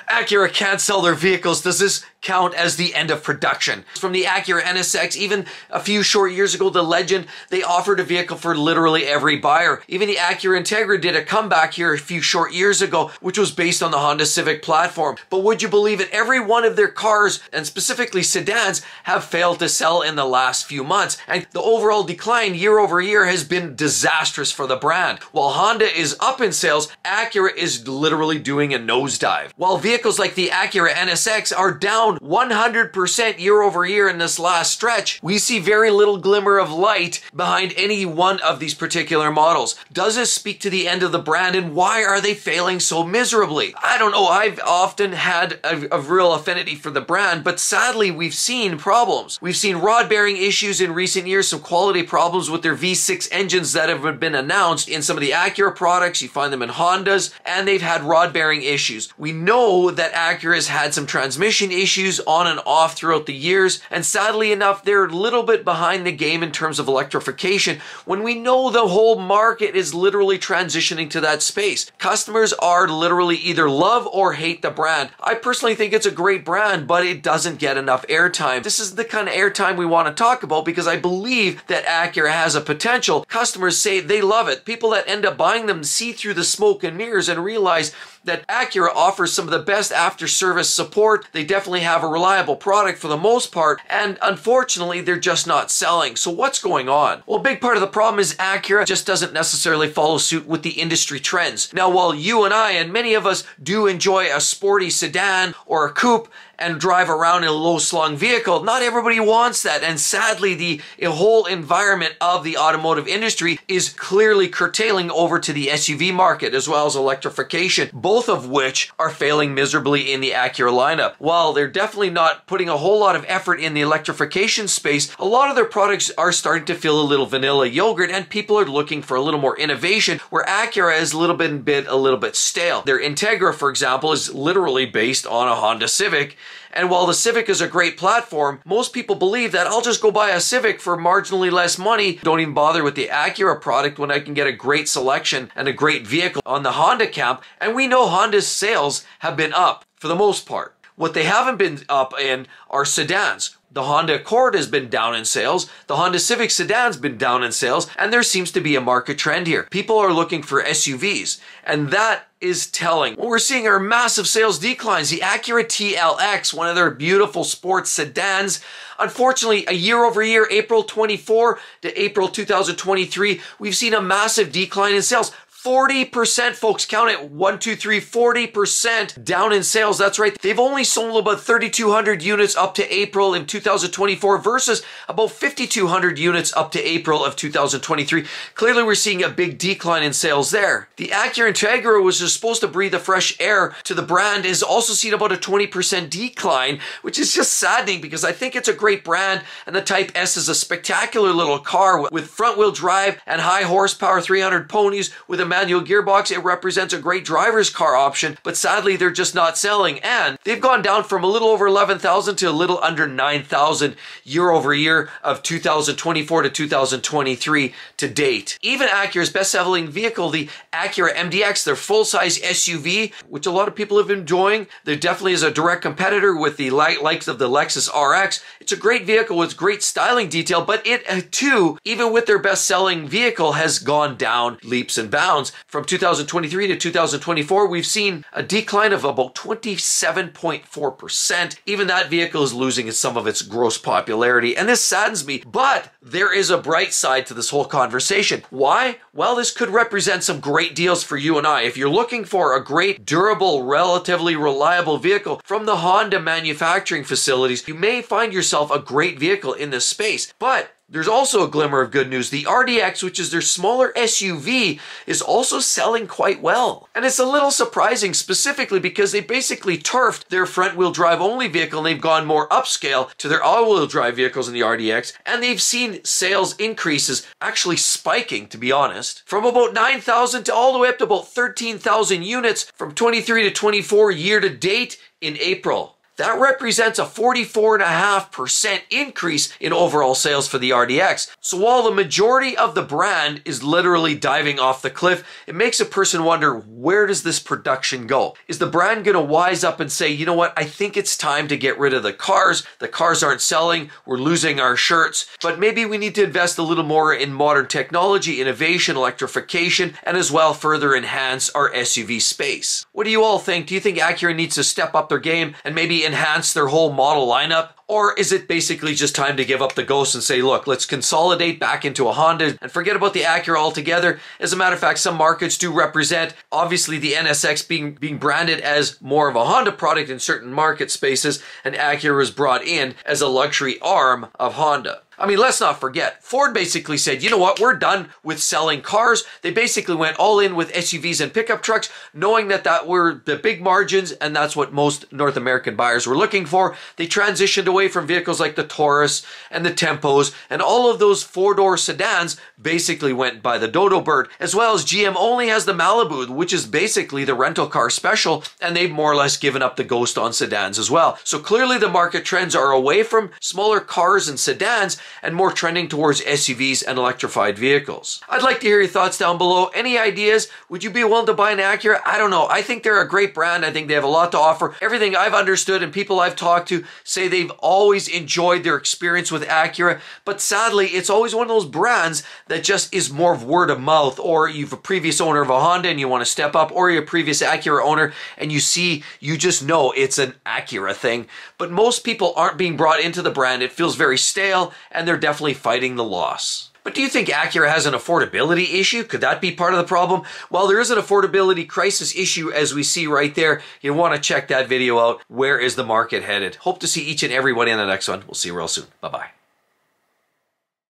Acura can't sell their vehicles. Does this count as the end of production? From the Acura NSX, even a few short years ago, the Legend, they offered a vehicle for literally every buyer. Even the Acura Integra did a comeback here a few short years ago, which was based on the Honda Civic platform. But would you believe it? Every one of their cars, and specifically sedans, have failed to sell in the last few months. And the overall decline year over year has been disastrous for the brand. While Honda is up in sales, Acura is literally doing a nosedive. While vehicles like the Acura NSX are down 100% year over year in this last stretch, we see very little glimmer of light behind any one of these particular models. Does this speak to the end of the brand, and why are they failing so miserably? I don't know. I've often had a real affinity for the brand, but sadly we've seen problems. We've seen rod bearing issues in recent years, some quality problems with their V6 engines that have been announced in some of the Acura products. You find them in Hondas, and they've had rod bearing issues. We know that Acura has had some transmission issues on and off throughout the years, and sadly enough, they're a little bit behind the game in terms of electrification when we know the whole market is literally transitioning to that space. Customers are literally either love or hate the brand. I personally think it's a great brand, but it doesn't get enough airtime. This is the kind of airtime we want to talk about because I believe that Acura has a potential. Customers say they love it. People that end up buying them see through the smoke and mirrors and realize that Acura offers some of the best after-service support. They definitely have a reliable product for the most part, and unfortunately, they're just not selling. So what's going on? Well, a big part of the problem is Acura just doesn't necessarily follow suit with the industry trends. Now, while you and I and many of us do enjoy a sporty sedan or a coupe and drive around in a low-slung vehicle, not everybody wants that. And sadly, the whole environment of the automotive industry is clearly curtailing over to the SUV market as well as electrification, both of which are failing miserably in the Acura lineup. While they're definitely not putting a whole lot of effort in the electrification space, a lot of their products are starting to feel a little vanilla yogurt, and people are looking for a little more innovation, where Acura is a little bit stale. Their Integra, for example, is literally based on a Honda Civic. And while the Civic is a great platform, most people believe that I'll just go buy a Civic for marginally less money. Don't even bother with the Acura product when I can get a great selection and a great vehicle on the Honda camp. And we know Honda's sales have been up for the most part. What they haven't been up in are sedans. The Honda Accord has been down in sales. The Honda Civic sedan's been down in sales, and there seems to be a market trend here. People are looking for SUVs, and that is telling. What we're seeing are massive sales declines. The Acura TLX, one of their beautiful sports sedans, unfortunately, a year over year, April 24 to April 2023, we've seen a massive decline in sales. 40%, folks, count it, 1, 2, 3, 40% down in sales. That's right. They've only sold about 3,200 units up to April in 2024 versus about 5,200 units up to April of 2023. Clearly, we're seeing a big decline in sales there. The Acura Integra, was just supposed to breathe a fresh air to the brand, has also seen about a 20% decline, which is just saddening because I think it's a great brand, and the Type S is a spectacular little car with front-wheel drive and high horsepower, 300 ponies with a manual gearbox. It represents a great driver's car option, but sadly they're just not selling, and they've gone down from a little over 11,000 to a little under 9,000 year over year of 2024 to 2023 to date. Even Acura's best-selling vehicle, the Acura MDX, their full-size SUV, which a lot of people have been enjoying, there definitely is a direct competitor with the likes of the Lexus RX. It's a great vehicle with great styling detail, but it too, even with their best-selling vehicle, has gone down leaps and bounds. From 2023 to 2024, we've seen a decline of about 27.4%. Even that vehicle is losing some of its gross popularity, and this saddens me, but there is a bright side to this whole conversation. Why? Well, this could represent some great deals for you and I. If you're looking for a great, durable, relatively reliable vehicle from the Honda manufacturing facilities, you may find yourself a great vehicle in this space. But there's also a glimmer of good news. The RDX, which is their smaller SUV, is also selling quite well. And it's a little surprising, specifically because they basically turfed their front-wheel drive only vehicle, and they've gone more upscale to their all-wheel drive vehicles in the RDX, and they've seen sales increases actually spiking, to be honest, from about 9,000 to all the way up to about 13,000 units from 23 to 24 year to date in April. That represents a 44.5% increase in overall sales for the RDX. So while the majority of the brand is literally diving off the cliff, it makes a person wonder, where does this production go? Is the brand going to wise up and say, you know what, I think it's time to get rid of the cars. The cars aren't selling. We're losing our shirts. But maybe we need to invest a little more in modern technology, innovation, electrification, and as well further enhance our SUV space. What do you all think? Do you think Acura needs to step up their game and maybe enhance their whole model lineup? Or is it basically just time to give up the ghost and say, look, let's consolidate back into a Honda and forget about the Acura altogether? As a matter of fact, some markets do represent, obviously, the NSX being branded as more of a Honda product in certain market spaces, and Acura was brought in as a luxury arm of Honda. I mean, let's not forget, Ford basically said, you know what, we're done with selling cars. They basically went all in with SUVs and pickup trucks, knowing that were the big margins, and that's what most North American buyers were looking for. They transitioned away from vehicles like the Taurus and the Tempos, and all of those four-door sedans basically went by the dodo bird, as well as GM only has the Malibu, which is basically the rental car special, and they've more or less given up the ghost on sedans as well. So clearly the market trends are away from smaller cars and sedans and more trending towards SUVs and electrified vehicles. I'd like to hear your thoughts down below. Any ideas? Would you be willing to buy an Acura? I don't know. I think they're a great brand. I think they have a lot to offer. Everything I've understood and people I've talked to say they've always enjoyed their experience with Acura, but sadly, it's always one of those brands that just is more of word of mouth, or you've a previous owner of a Honda and you want to step up, or you're a previous Acura owner and you just know it's an Acura thing. But most people aren't being brought into the brand. It feels very stale, and they're definitely fighting the loss. But do you think Acura has an affordability issue? Could that be part of the problem? Well, there is an affordability crisis issue, as we see right there. You want to check that video out. Where is the market headed? Hope to see each and every one in the next one. We'll see you real soon. Bye-bye.